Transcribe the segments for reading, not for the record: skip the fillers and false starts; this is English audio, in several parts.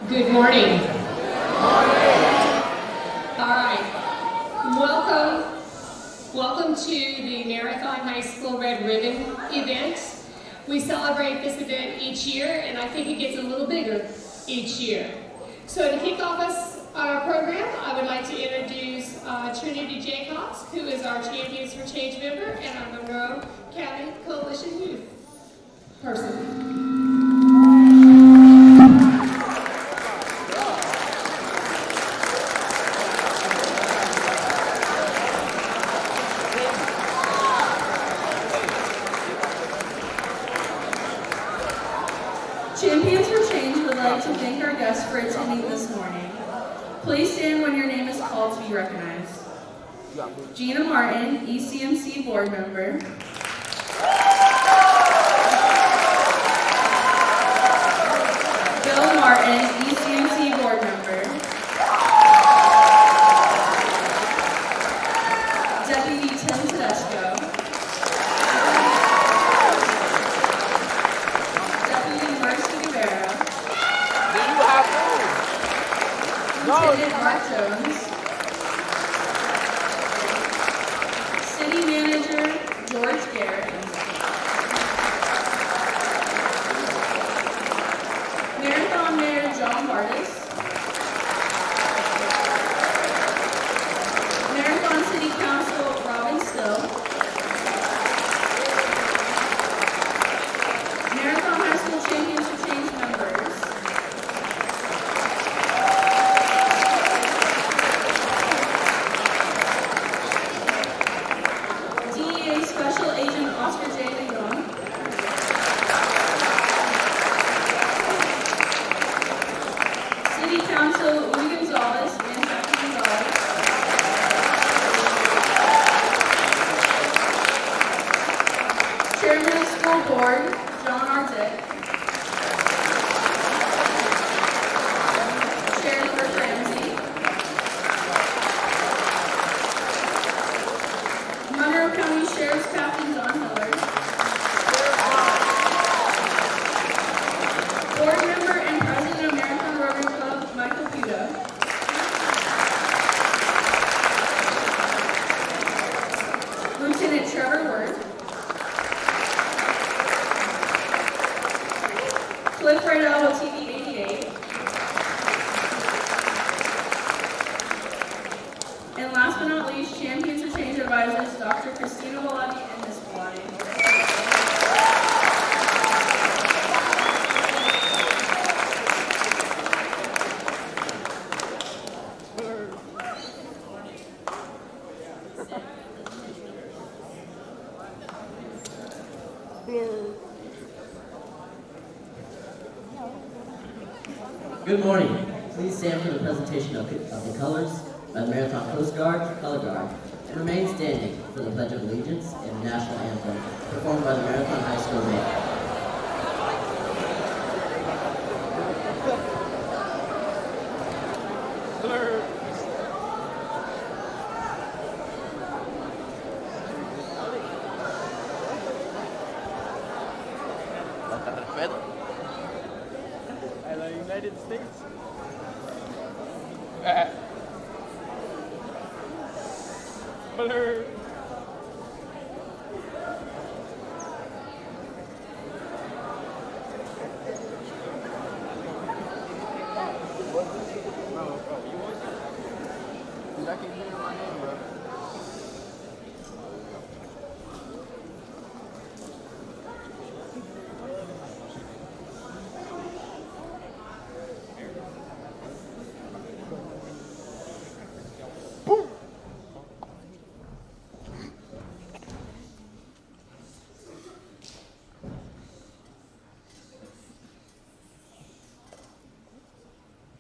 Good morning. All right. Welcome to the Marathon High School Red Ribbon event. We celebrate this event each year, and I think it gets a little bigger each year. So to kick off our program, I would like to introduce Trinity Jacobs, who is our Champions for Change member and our Monroe County Coalition Youth person. Champions for Change would like to thank our guests for attending this morning. Please stand when your name is called to be recognized. Gina Martin, ECMC board member. Bill Martin, ECMC board member. Deputy Tim Tedesco. Lieutenant Mark Jones. City Manager George Garrett. Marathon Mayor John Martis. Marathon City Council Robin Still. Marathon High School Champions for Change members. Special Agent Oscar J. Leon. City Council Louis Gonzalez and Jackie Gonzalez. Chairman of School Board, John Ardick. Sheriff Rick Ramsey. Monroe County Sheriff's Captain John Miller. Board member and president of Marathon Rotary Club, Michael Puda. Lieutenant Trevor Worth. Cliff Riddell with TV 88. And last but not least, Champions for Change advisors, Dr. Christina Valletti and Ms. Valletti. Good morning. Please stand for the presentation of the colors by the Marathon Coast Guard, Color Guard, and remain standing for the Pledge of Allegiance and the National Anthem performed by the Marathon High School Band. United States. Blur. I can hear my name, bro.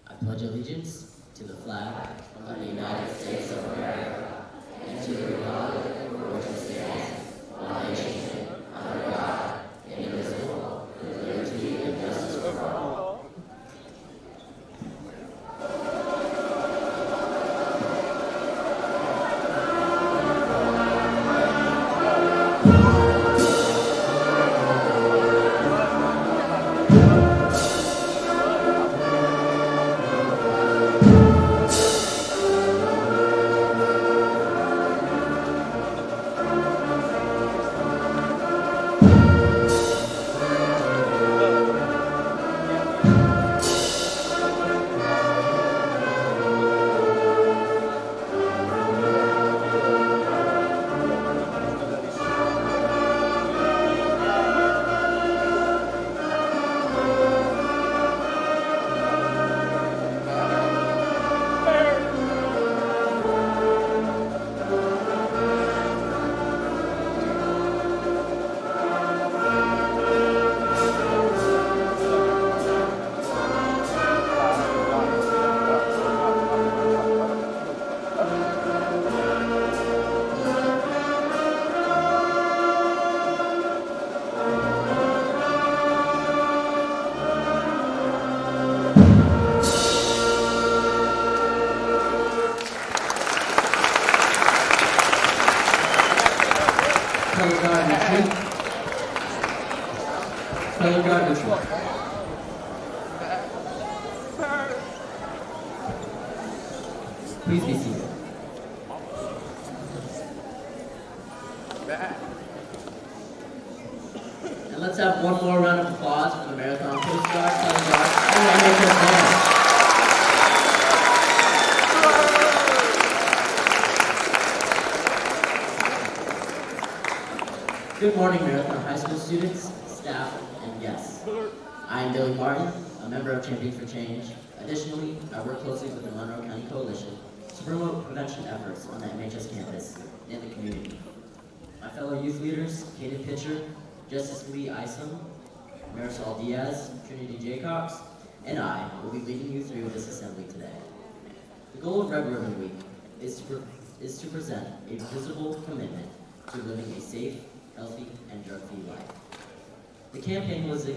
I pledge allegiance to the flag of the United States of America and to the republic for which it stands, one nation, under God, indivisible, with liberty and justice for all. celebration. Please be seated. And let's have one more round of applause for the Marathon Coast Guard, Coast Guard, and the NHS Band. Good morning, Marathon High School students, staff, and guests. I am Billy Martin, a member of Champions for Change. Additionally, I work closely with the Monroe County Coalition to promote prevention efforts on the MHS campus and the community. My fellow youth leaders, Kaden Pitcher, Justice Lee Isom, Marisol Diaz, Trinity Jacobs, and I will be leading you through this assembly today. The goal of Red Ribbon Week is to present a visible commitment to living a safe, healthy, and drug-free life. The campaign was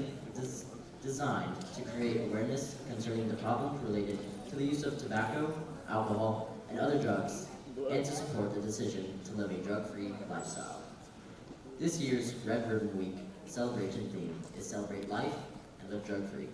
designed to create awareness concerning the problems related to the use of tobacco, alcohol, and other drugs, and to support the decision to live a drug-free lifestyle. This year's Red Ribbon Week celebration theme is Celebrate Life and Live Drug-Free.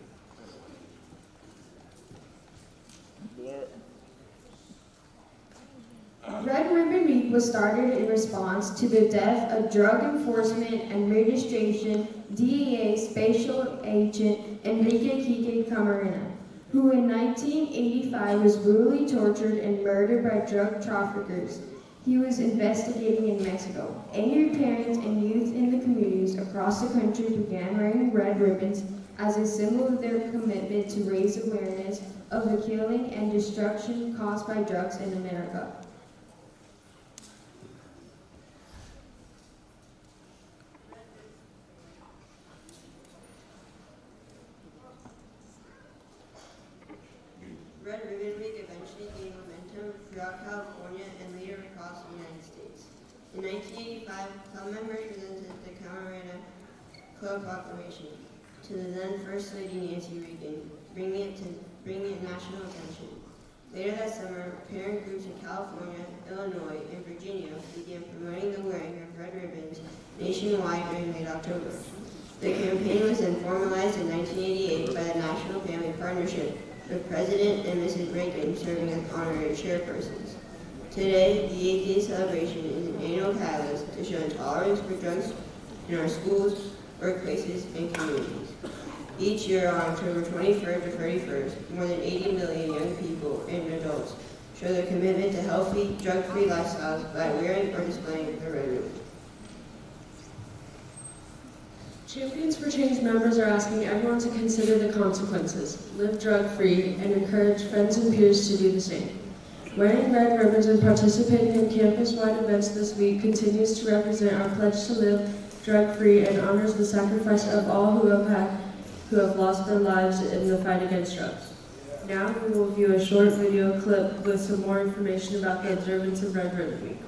Red Ribbon Week was started in response to the death of Drug Enforcement Administration DEA Special Agent Enrique Quique Camarena, who in 1985 was brutally tortured and murdered by drug traffickers he was investigating in Mexico. Angry parents and youth in the communities across the country began wearing red ribbons as a symbol of their commitment to raise awareness of the killing and destruction caused by drugs in America. Red Ribbon Week eventually gained momentum throughout California and later across the United States. In 1985, club members presented the Camarena Club Proclamation to the then First Lady Nancy Reagan, bringing it national attention. Later that summer, parent groups in California, Illinois, and Virginia began promoting the wearing of red ribbons nationwide during late October. The campaign was then formalized in 1988 by the National Family Partnership, with President and Mrs. Reagan serving as honorary chairpersons. Today, the 8th-day celebration is an annual catalyst to show intolerance for drugs in our schools, workplaces, and communities. Each year on October 23rd to 31st, more than 80 million young people and adults show their commitment to healthy, drug-free lifestyles by wearing or displaying the red ribbon. Champions for Change members are asking everyone to consider the consequences, live drug-free, and encourage friends and peers to do the same. Wearing red ribbons and participating in campus-wide events this week continues to represent our pledge to live drug-free and honors the sacrifice of all who have lost their lives in the fight against drugs. Now we will view a short video clip with some more information about the observance of Red Ribbon Week.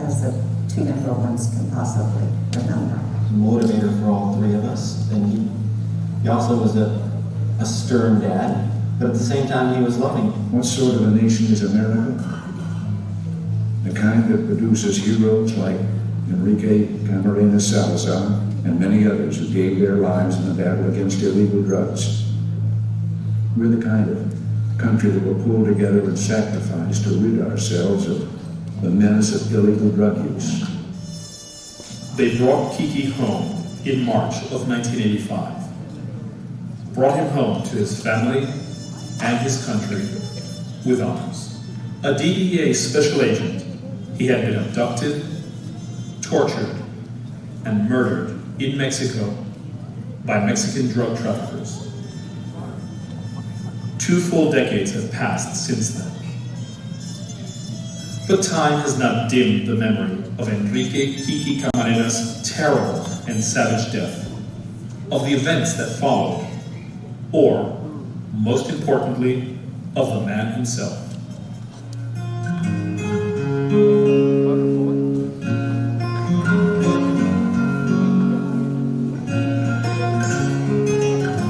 As the two younger ones can possibly remember. Motivator for all three of us. And he also was a stern dad, but at the same time he was loving. What sort of a nation is America? The kind that produces heroes like Enrique Camarena Salazar and many others who gave their lives in the battle against illegal drugs. We're the kind of country that will pull together and sacrifice to rid ourselves of the menace of illegal drug use. They brought Kiki home in March of 1985. Brought him home to his family and his country with honors. a DEA special agent, he had been abducted, tortured, and murdered in Mexico by Mexican drug traffickers. 2 full decades have passed since then. But time has not dimmed the memory of Enrique Kiki Camarena's terrible and savage death, of the events that followed, or, most importantly, of the man himself.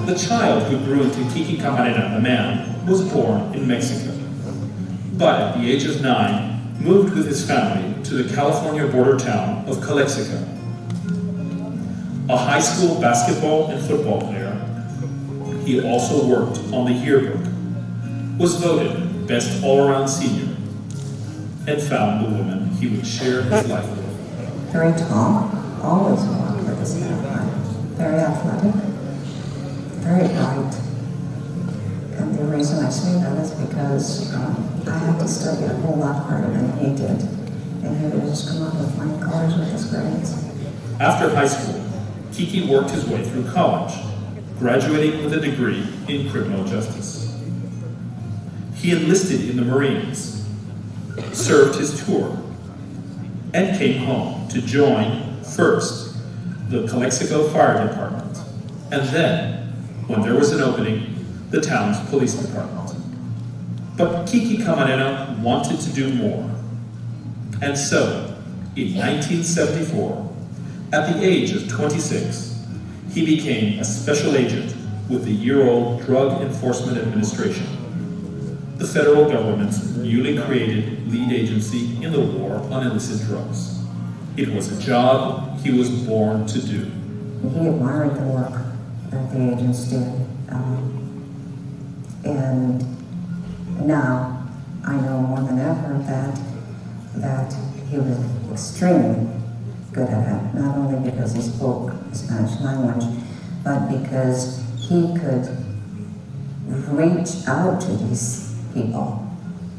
The child who grew into Kiki Camarena, the man, was born in Mexico, but at the age of 9, moved with his family to the California border town of Calexico. A high school basketball and football player, he also worked on the yearbook, was voted best all-around senior, and found the woman he would share his life with. Very tall, always walked with his hair high, very athletic, very bright. And the reason I say that is because I had to study a whole lot harder than he did. And he would just come up with flying colors with his grades. After high school, Kiki worked his way through college, graduating with a degree in criminal justice. He enlisted in the Marines, served his tour, and came home to join, first, the Calexico Fire Department, and then, when there was an opening, the town's police department. But Kiki Camarena wanted to do more. And so, in 1974, at the age of 26, he became a special agent with the year-old Drug Enforcement Administration, the federal government's newly created lead agency in the war on illicit drugs. It was a job he was born to do. He admired the work that the agents did. And now I know more than ever that he was extremely good at it, not only because he spoke the Spanish language, but because he could reach out to these people,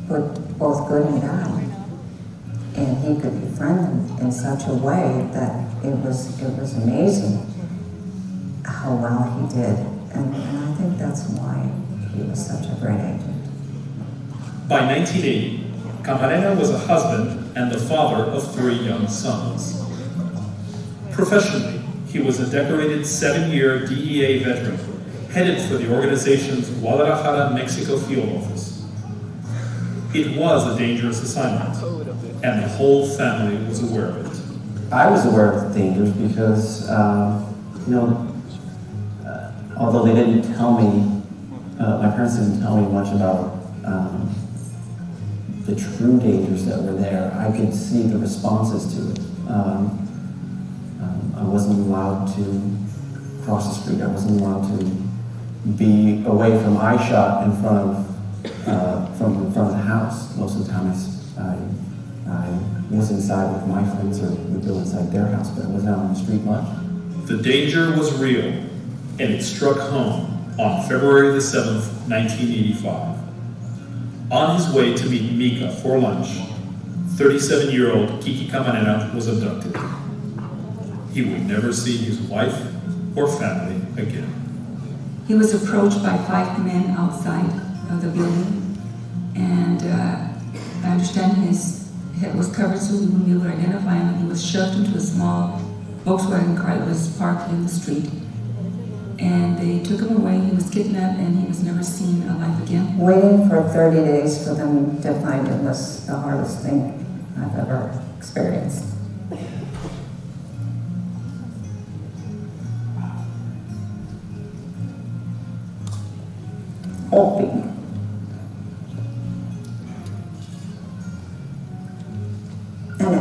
both good and bad. And he could befriend them in such a way that it was amazing how well he did. And I think that's why he was such a great agent. By 1980, Camarena was a husband and the father of 3 young sons. Professionally, he was a decorated 7-year DEA veteran, headed for the organization's Guadalajara, Mexico field office. It was a dangerous assignment, and the whole family was aware of it. I was aware of the dangers because, although they didn't tell me, my parents didn't tell me much about the true dangers that were there, I could see the responses to it. I wasn't allowed to cross the street. I wasn't allowed to be away from eyeshot in front of the house. Most of the time I was inside with my friends or would go inside their house, but I wasn't out on the street much. The danger was real, and it struck home on February the 7th, 1985. On his way to meet Mika for lunch, 37-year-old Kiki Camarena was abducted. He would never see his wife or family again. He was approached by 5 men outside of the building, and I understand his head was covered so we wouldn't be able to identify him. He was shoved into a small Volkswagen car that was parked in the street. And they took him away. He was kidnapped, and he was never seen alive again. Waiting for 30 days for them to find him was the hardest thing I've ever experienced. Hoping. And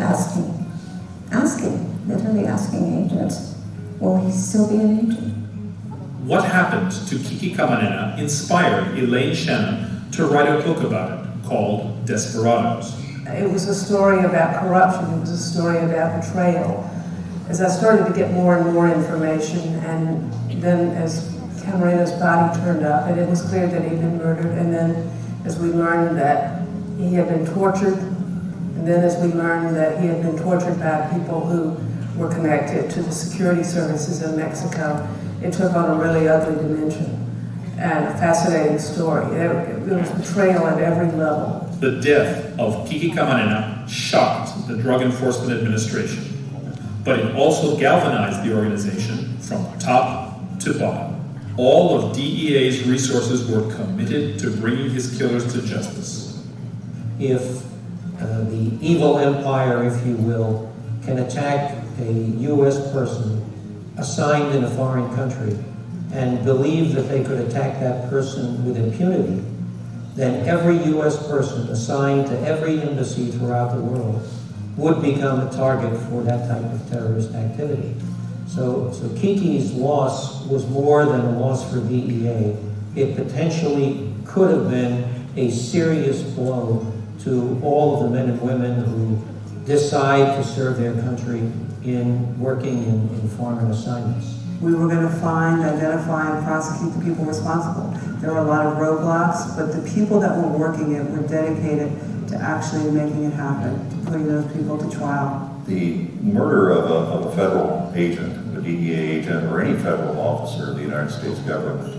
literally asking agents, will he still be an agent? What happened to Kiki Camarena inspired Elaine Shannon to write a book about it called Desperados. It was a story about corruption. It was a story about betrayal. As I started to get more and more information, and then as Camarena's body turned up, and it was clear that he'd been murdered, and then as we learned that He had been tortured, and then as we learned that he had been tortured by people who were connected to the security services in Mexico, it took on a really ugly dimension and a fascinating story. It was betrayal at every level. The death of Kiki Camarena shocked the Drug Enforcement Administration, but it also galvanized the organization from top to bottom. All of DEA's resources were committed to bringing his killers to justice. If the evil empire, if you will, can attack a U.S. person assigned in a foreign country and believe that they could attack that person with impunity, then every U.S. person assigned to every embassy throughout the world would become a target for that type of terrorist activity. So Kiki's loss was more than a loss for DEA. It potentially could have been a serious blow to all of the men and women who decide to serve their country in working in foreign assignments. We were going to find, identify, and prosecute the people responsible. There were a lot of roadblocks, but the people that were working it were dedicated to actually making it happen, to putting those people to trial. The murder of a federal agent, a DEA agent, or any federal officer of the United States government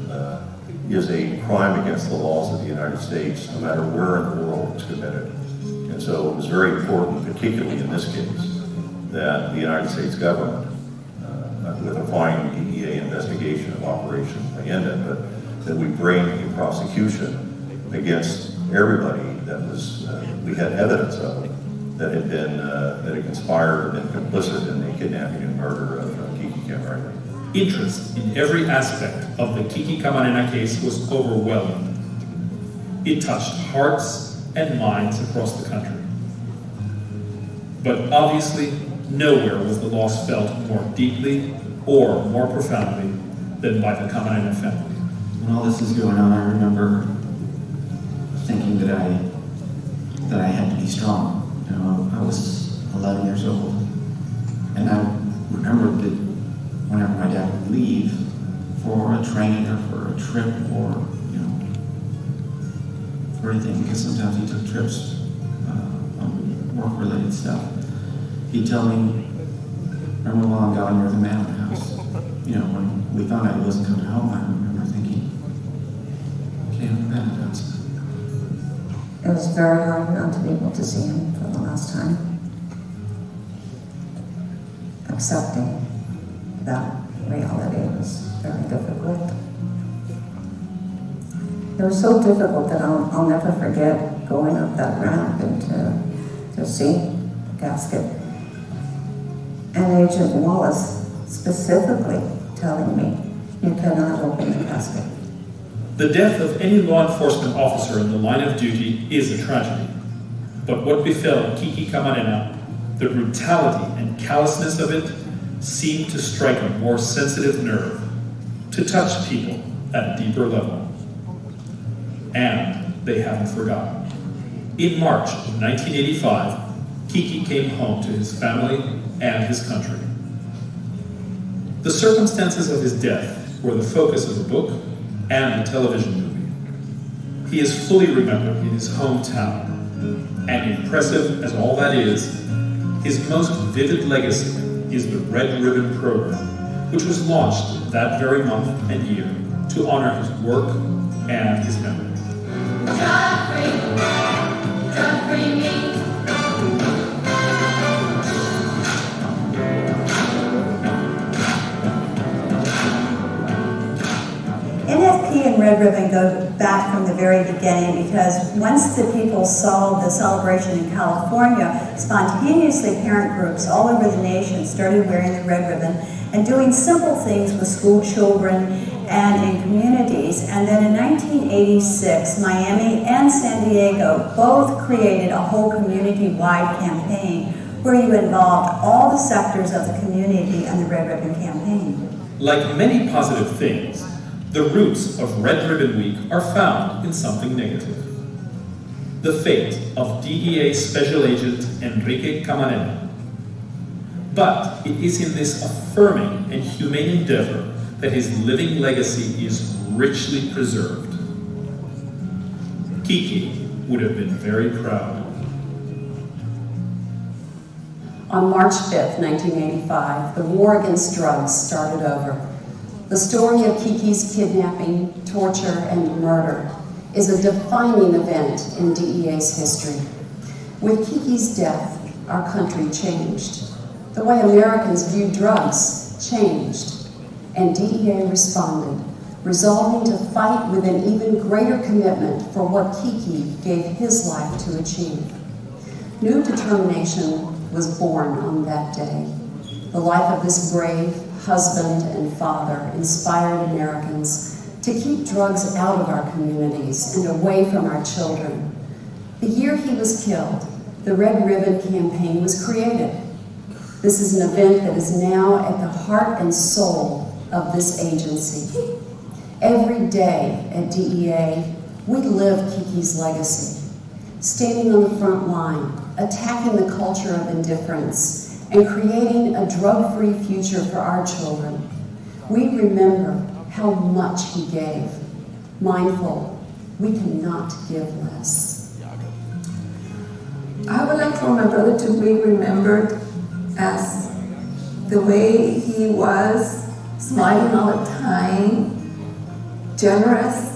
is a crime against the laws of the United States, no matter where in the world it's committed. And so it was very important, particularly in this case, that the United States government, with a fine DEA investigation of Operation Allende, but that we bring a prosecution against everybody that was, we had evidence of, that had been, that had conspired and been complicit in the kidnapping and murder of Kiki Camarena. Interest in every aspect of the Kiki Camarena case was overwhelming. It touched hearts and minds across the country. But obviously, nowhere was the loss felt more deeply or more profoundly than by the Camarena family. When all this is going on, I remember thinking that I had to be strong. You know, I was 11 years old, and I remembered that whenever my dad would leave for a training or for a trip or, you know, for anything, because sometimes he took trips on work-related stuff, he'd tell me, remember while I'm gone, you're the man of the house. You know, when we found out he wasn't coming home, I remember thinking, okay, I'm the man of the house. It was very hard not to be able to see him for the last time. Accepting that reality was very difficult. It was so difficult that I'll never forget going up that ramp and to see the casket. And Agent Wallace specifically telling me, you cannot open the casket. The death of any law enforcement officer in the line of duty is a tragedy. But what befell Kiki Camarena, the brutality and callousness of it, seemed to strike a more sensitive nerve, to touch people at a deeper level. And they haven't forgotten. In March of 1985, Kiki came home to his family and his country. The circumstances of his death were the focus of a book and a television movie. He is fully remembered in his hometown, and impressive as all that is, his most vivid legacy is the Red Ribbon Program, which was launched that very month and year to honor his work and his memory. Drug-free meat. NFP and Red Ribbon go back from the very beginning because once the people saw the celebration in California, spontaneously parent groups all over the nation started wearing the red ribbon and doing simple things with school children and in communities. And then in 1986, Miami and San Diego both created a whole community-wide campaign where you involved all the sectors of the community in the Red Ribbon campaign. Like many positive things, the roots of Red Ribbon Week are found in something negative. The fate of DEA Special Agent Enrique Camarena. But it is in this affirming and humane endeavor that his living legacy is richly preserved. Kiki would have been very proud. On March 5th, 1985, the war against drugs started over. The story of Kiki's kidnapping, torture, and murder is a defining event in DEA's history. With Kiki's death, our country changed. The way Americans viewed drugs changed, and DEA responded, resolving to fight with an even greater commitment for what Kiki gave his life to achieve. New determination was born on that day. The life of this brave husband and father inspired Americans to keep drugs out of our communities and away from our children. The year he was killed, the Red Ribbon Campaign was created. This is an event that is now at the heart and soul of this agency. Every day at DEA, we live Kiki's legacy, standing on the front line, attacking the culture of indifference, and creating a drug-free future for our children. We remember how much he gave. Mindful, we cannot give less. I would like for my brother to be remembered as the way he was, smiling all the time, generous.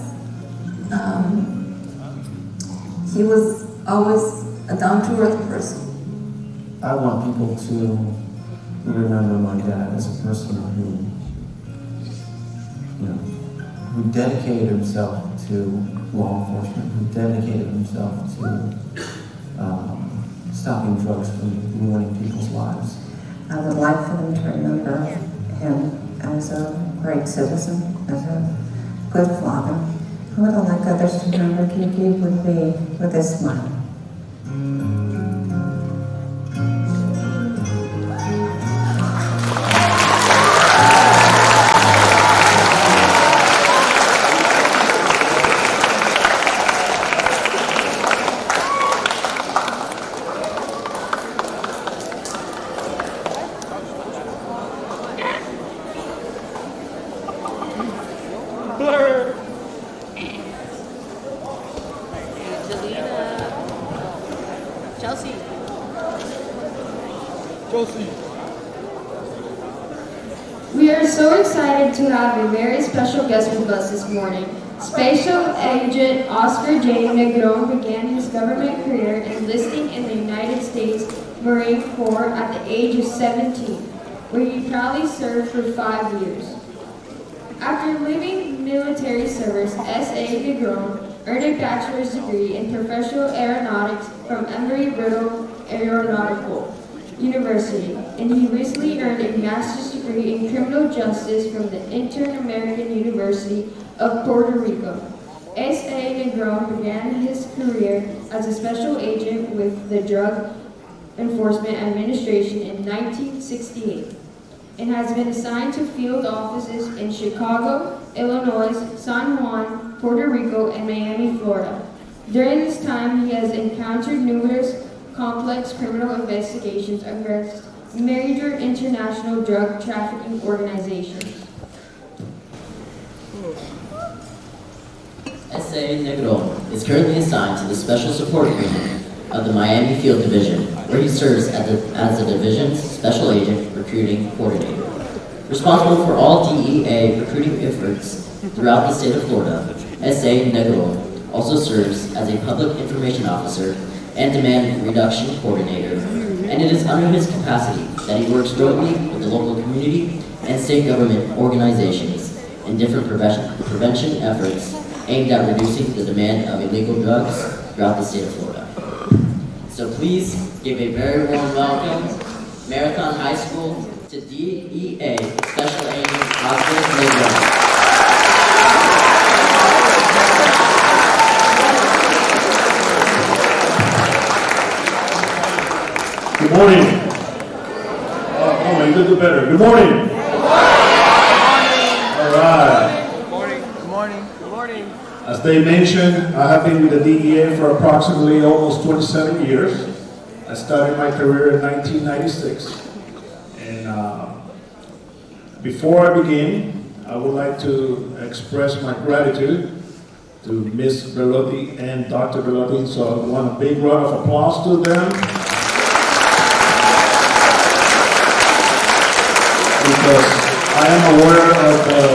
He was always a down-to-earth person. I want people to remember my dad as a person who dedicated himself to law enforcement, who dedicated himself to stopping drugs from ruining people's lives. I would like for them to remember him as a great citizen, as a good father. I would like others to remember Kiki would be with a smile. We are so excited to have a very special guest with us this morning. Special Agent Oscar J. Negron began his government career enlisting in the United States Marine Corps at the age of 17, where he proudly served for 5 years. After leaving military service, S.A. Negron earned a bachelor's degree in professional aeronautics from Embry-Riddle Aeronautical University, and he recently earned a master's degree in criminal justice from the Inter-American University of Puerto Rico. S.A. Negron began his career as a special agent with the Drug Enforcement Administration in 1968 and has been assigned to field offices in Chicago, Illinois, San Juan, Puerto Rico, and Miami, Florida. During this time, he has encountered numerous complex criminal investigations against major international drug trafficking organizations. S.A. Negron is currently assigned to the Special Support Unit of the Miami Field Division, where he serves as the division's Special Agent Recruiting Coordinator. Responsible for all DEA recruiting efforts throughout the state of Florida, S.A. Negron also serves as a Public Information Officer and Demand Reduction Coordinator, and it is under his capacity that he works jointly with the local community and state government organizations in different prevention efforts aimed at reducing the demand of illegal drugs throughout the state of Florida. So please give a very warm welcome, Marathon High School, to DEA Special Agent Oscar Negron. Good morning. Oh, you did it better. Good morning. All right. Good morning. Good morning. Good morning. As they mentioned, I have been with the DEA for approximately almost 27 years. I started my career in 1996. And before I begin, I would like to express my gratitude to Ms. Bellotti and Dr. Bellotti. So I want a big round of applause to them. Because I am aware of the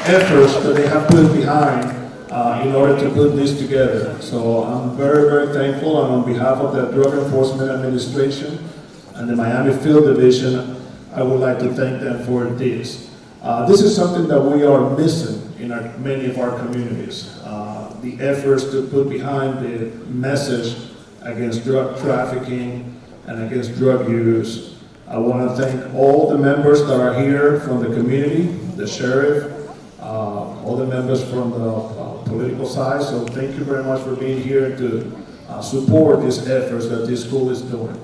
efforts that they have put behind in order to put this together. So I'm very, very thankful, and on behalf of the Drug Enforcement Administration and the Miami Field Division, I would like to thank them for this. This is something that we are missing in many of our communities. The efforts to put behind the message against drug trafficking and against drug use. I want to thank all the members that are here from the community, the sheriff, all the members from the political side. So thank you very much for being here to support these efforts that this school is doing.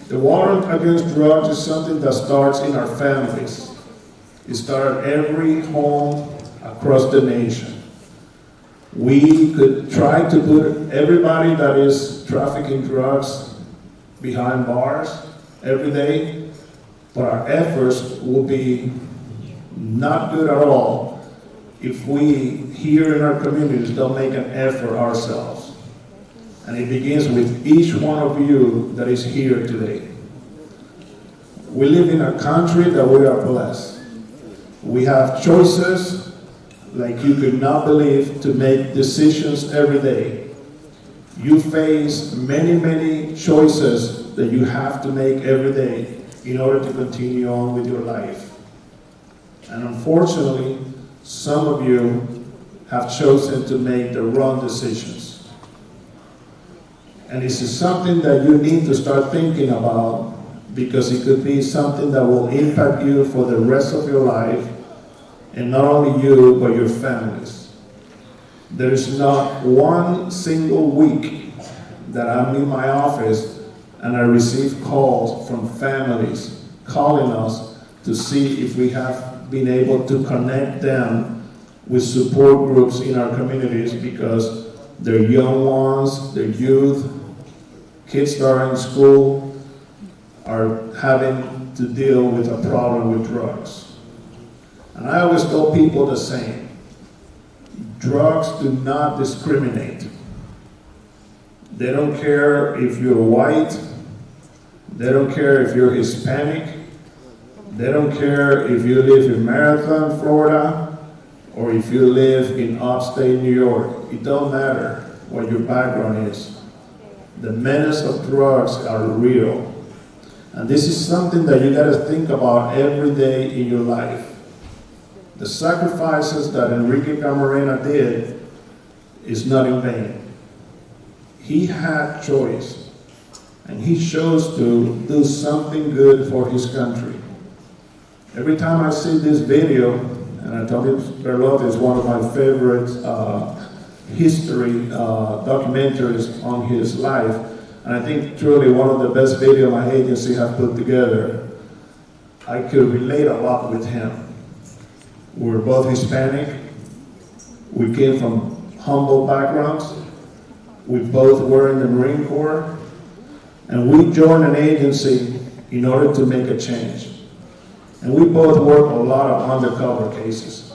The war against drugs is something that starts in our families. It starts every home across the nation. We could try to put everybody that is trafficking drugs behind bars every day, but our efforts will be not good at all if we here in our communities don't make an effort ourselves. And it begins with each one of you that is here today. We live in a country that we are blessed. We have choices like you could not believe to make decisions every day. You face many, many choices that you have to make every day in order to continue on with your life. And unfortunately, some of you have chosen to make the wrong decisions. And this is something that you need to start thinking about, because it could be something that will impact you for the rest of your life, and not only you, but your families. There is not one single week that I'm in my office and I receive calls from families calling us to see if we have been able to connect them with support groups in our communities, because they're young ones, they're youth, kids that are in school are having to deal with a problem with drugs. And I always tell people the same. Drugs do not discriminate. They don't care if you're white. They don't care if you're Hispanic. They don't care if you live in Marathon, Florida, or if you live in upstate New York. It don't matter what your background is. The menace of drugs are real. And this is something that you gotta think about every day in your life. The sacrifices that Enrique Camarena did is not in vain. He had choice, and he chose to do something good for his country. Every time I see this video, and Antonio Berlotti is one of my favorite history documentaries on his life, and I think truly one of the best videos my agency have put together, I could relate a lot with him. We're both Hispanic. We came from humble backgrounds. We both were in the Marine Corps. And we joined an agency in order to make a change. And we both work a lot of undercover cases.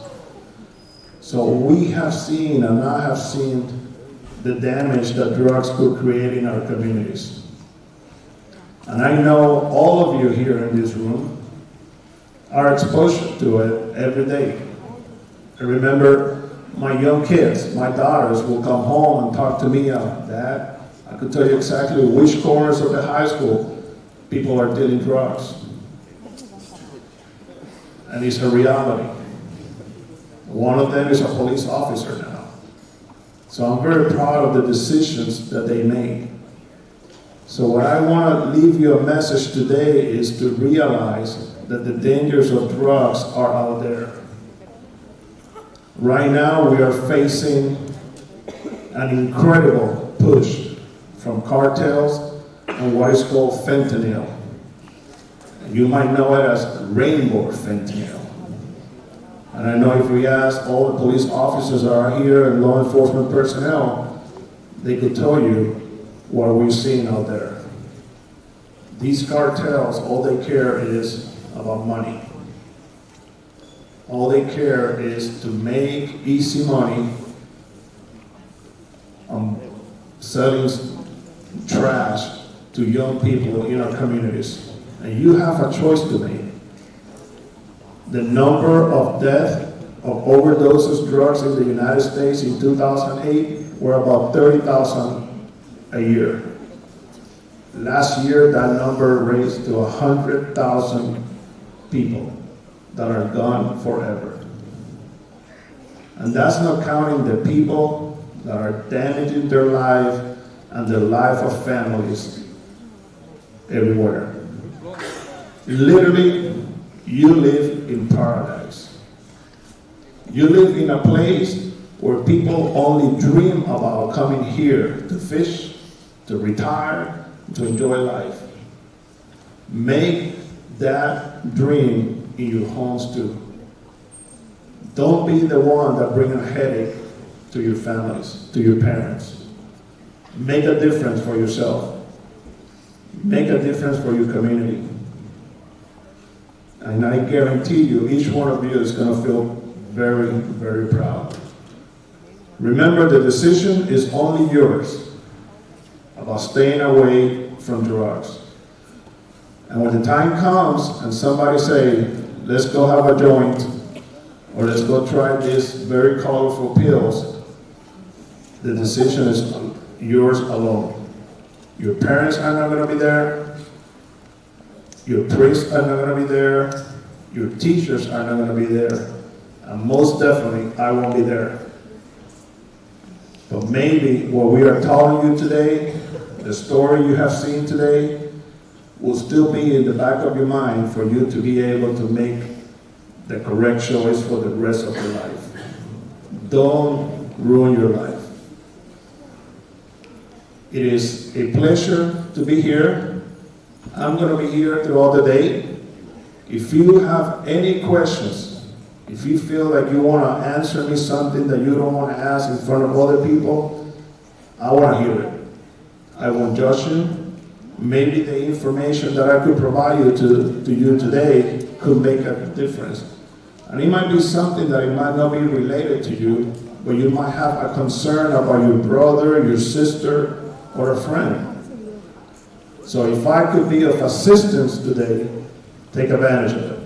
So we have seen, and I have seen, the damage that drugs could create in our communities. And I know all of you here in this room are exposed to it every day. I remember my young kids, my daughters will come home and talk to me, Dad, I could tell you exactly which corners of the high school people are dealing drugs. And it's a reality. One of them is a police officer now. So I'm very proud of the decisions that they made. So what I want to leave you a message today is to realize that the dangers of drugs are out there. Right now we are facing an incredible push from cartels and what is called fentanyl. You might know it as rainbow fentanyl. And I know if we ask all the police officers that are here and law enforcement personnel, they could tell you what we're seeing out there. These cartels, all they care is about money. all they care is to make easy money on selling trash to young people in our communities. And you have a choice to make. The number of deaths of overdoses drugs in the United States in 2008 were about 30,000 a year. Last year, that number raised to 100,000 people that are gone forever. And that's not counting the people that are damaging their life and the life of families everywhere. Literally, you live in paradise. You live in a place where people only dream about coming here to fish, to retire, to enjoy life. Make that dream in your homes too. Don't be the one that brings a headache to your families, to your parents. Make a difference for yourself. Make a difference for your community. And I guarantee you, each one of you is going to feel very, very proud. Remember, the decision is only yours about staying away from drugs. And when the time comes and somebody say, let's go have a joint, or let's go try these very colorful pills, the decision is yours alone. Your parents are not going to be there. Your priests are not going to be there. Your teachers are not going to be there. And most definitely, I won't be there. But maybe what we are telling you today, the story you have seen today, will still be in the back of your mind for you to be able to make the correct choice for the rest of your life. Don't ruin your life. It is a pleasure to be here. I'm going to be here throughout the day. If you have any questions, if you feel like you want to answer me something that you don't want to ask in front of other people, I want to hear it. I won't judge you. Maybe the information that I could provide you to you today could make a difference. And it might be something that it might not be related to you, but you might have a concern about your brother, your sister, or a friend. So if I could be of assistance today, take advantage of it.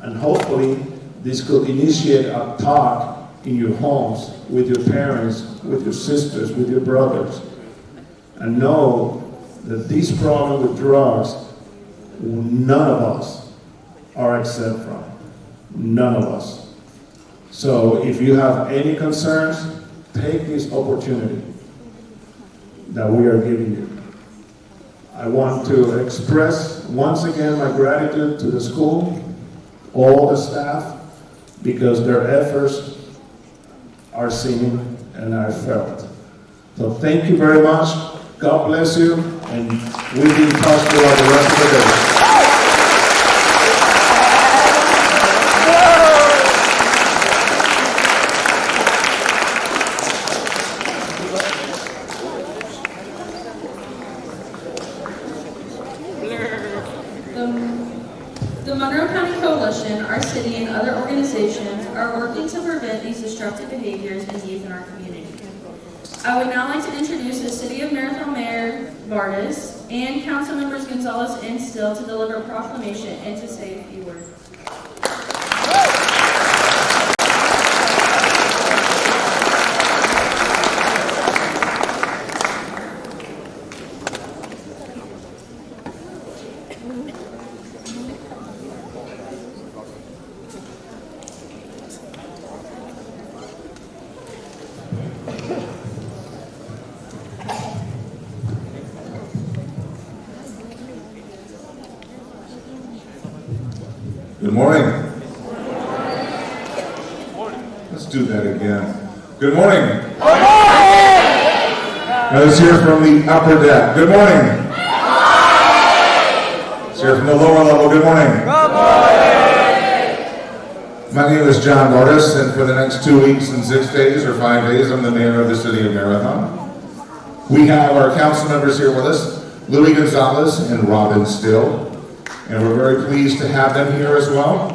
And hopefully, this could initiate a talk in your homes, with your parents, with your sisters, with your brothers. And know that this problem with drugs, none of us are exempt from. None of us. So if you have any concerns, take this opportunity that we are giving you. I want to express once again my gratitude to the school, all the staff, because their efforts are seen and are felt. So thank you very much. God bless you, and we'll be in touch throughout the rest of the day. The Monroe County Coalition, our city, and other organizations are working to prevent these destructive behaviors in youth in our community. I would now like to introduce the City of Marathon Mayor Vargas and Council Members Gonzalez and Still to deliver a proclamation and to say a few words. Good morning. Let's do that again. Good morning. Good morning. Now let's hear from the upper deck. Good morning. Let's hear from the lower level. Good morning. Good morning. My name is John Morris, and for the next 2 weeks and 6 days or 5 days, I'm the mayor of the city of Marathon. We have our council members here with us, Louis Gonzalez and Robin Still. And we're very pleased to have them here as well.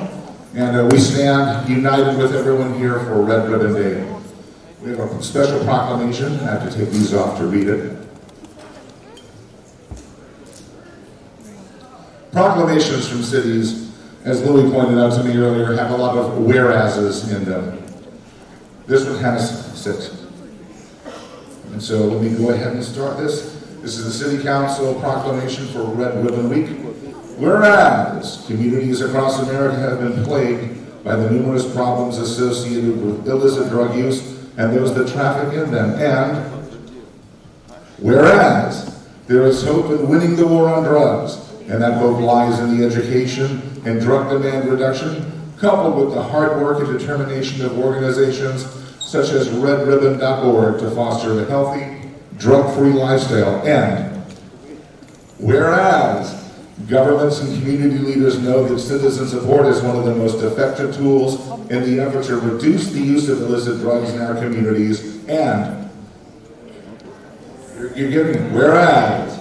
And we stand united with everyone here for Red Ribbon Day. We have a special proclamation. I have to take these off to read it. Proclamations from cities, as Louis pointed out to me earlier, have a lot of whereases in them. This one has 6. And so let me go ahead and start this. This is the City Council proclamation for Red Ribbon Week. Whereas communities across America have been plagued by the numerous problems associated with illicit drug use and those that traffic in them. And whereas there is hope in winning the war on drugs, and that hope lies in the education and drug demand reduction, coupled with the hard work and determination of organizations such as redribbon.org to foster a healthy, drug-free lifestyle. And whereas governments and community leaders know that citizen support is one of the most effective tools in the effort to reduce the use of illicit drugs in our communities. And you're getting it. Whereas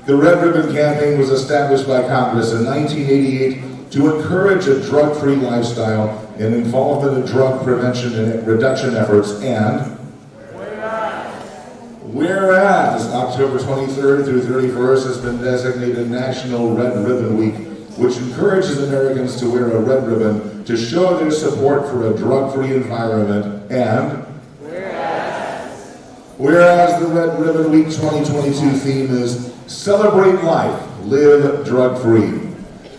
the Red Ribbon Campaign was established by Congress in 1988 to encourage a drug-free lifestyle and involvement in drug prevention and reduction efforts. And whereas October 23rd through 31st has been designated National Red Ribbon Week, which encourages Americans to wear a red ribbon to show their support for a drug-free environment. And whereas the Red Ribbon Week 2022 theme is Celebrate Life, Live Drug-Free.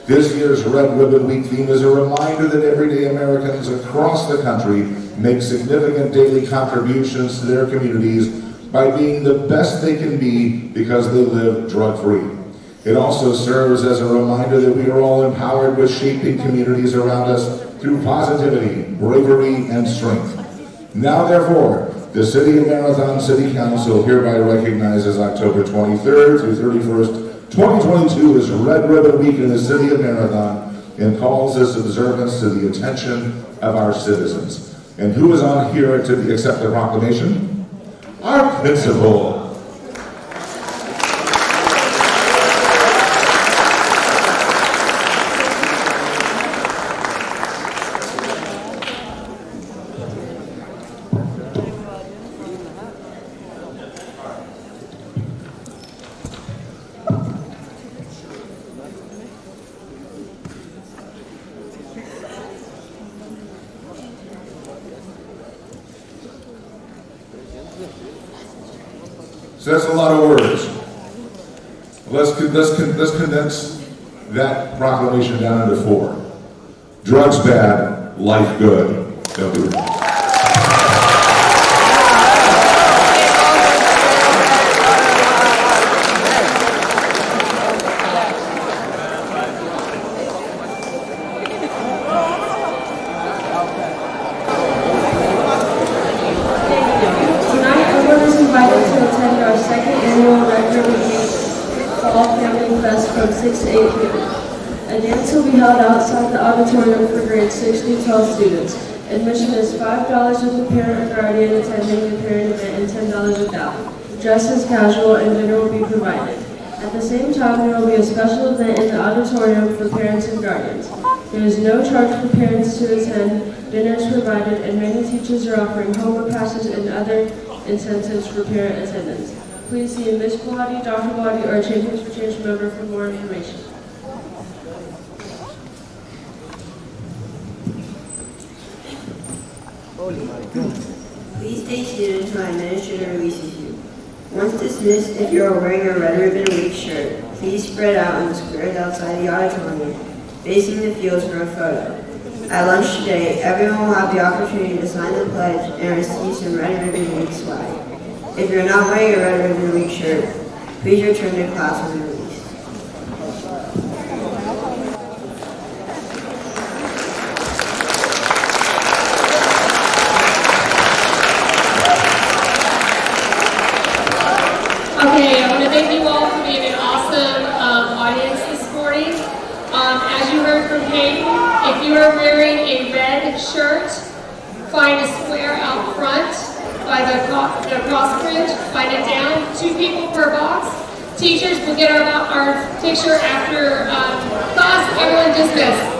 This year's Red Ribbon Week theme is a reminder that everyday Americans across the country make significant daily contributions to their communities by being the best they can be because they live drug-free. It also serves as a reminder that we are all empowered with shaping communities around us through positivity, bravery, and strength. Now, therefore, the City of Marathon City Council hereby recognizes October 23rd through 31st, 2022 as Red Ribbon Week in the City of Marathon and calls this observance to the attention of our citizens. And who is on here to accept the proclamation? Our principal. So that's a lot of words. Let's condense that proclamation down into 4. Drugs bad, life good. Don't do it. A dance will be held outside the auditorium for grades 6 through 12 students. Admission is $5 with the parent or guardian attending the parent event and $10 without. Dress is casual and dinner will be provided. At the same time, there will be a special event in the auditorium for parents and guardians. There is no charge for parents to attend, dinner is provided, and many teachers are offering homework passes and other incentives for parent attendance. Please see Ms. Bellotti, Dr. Bellotti, or a Champions for Change member for more information. Please stay seated until my administrator releases you. Once dismissed, if you are wearing a Red Ribbon Week shirt, please spread out on the squares outside the auditorium, facing the fields for a photo. At lunch today, everyone will have the opportunity to sign the pledge and receive some Red Ribbon Week swag. If you're not wearing a Red Ribbon Week shirt, please return to class when released. Okay, I want to thank you all for being an awesome audience this morning. As you heard from Peyton, if you are wearing a red shirt, find a square out front by the cross bridge, find it down, 2 people per box. Teachers will get our picture after class. Everyone dismissed.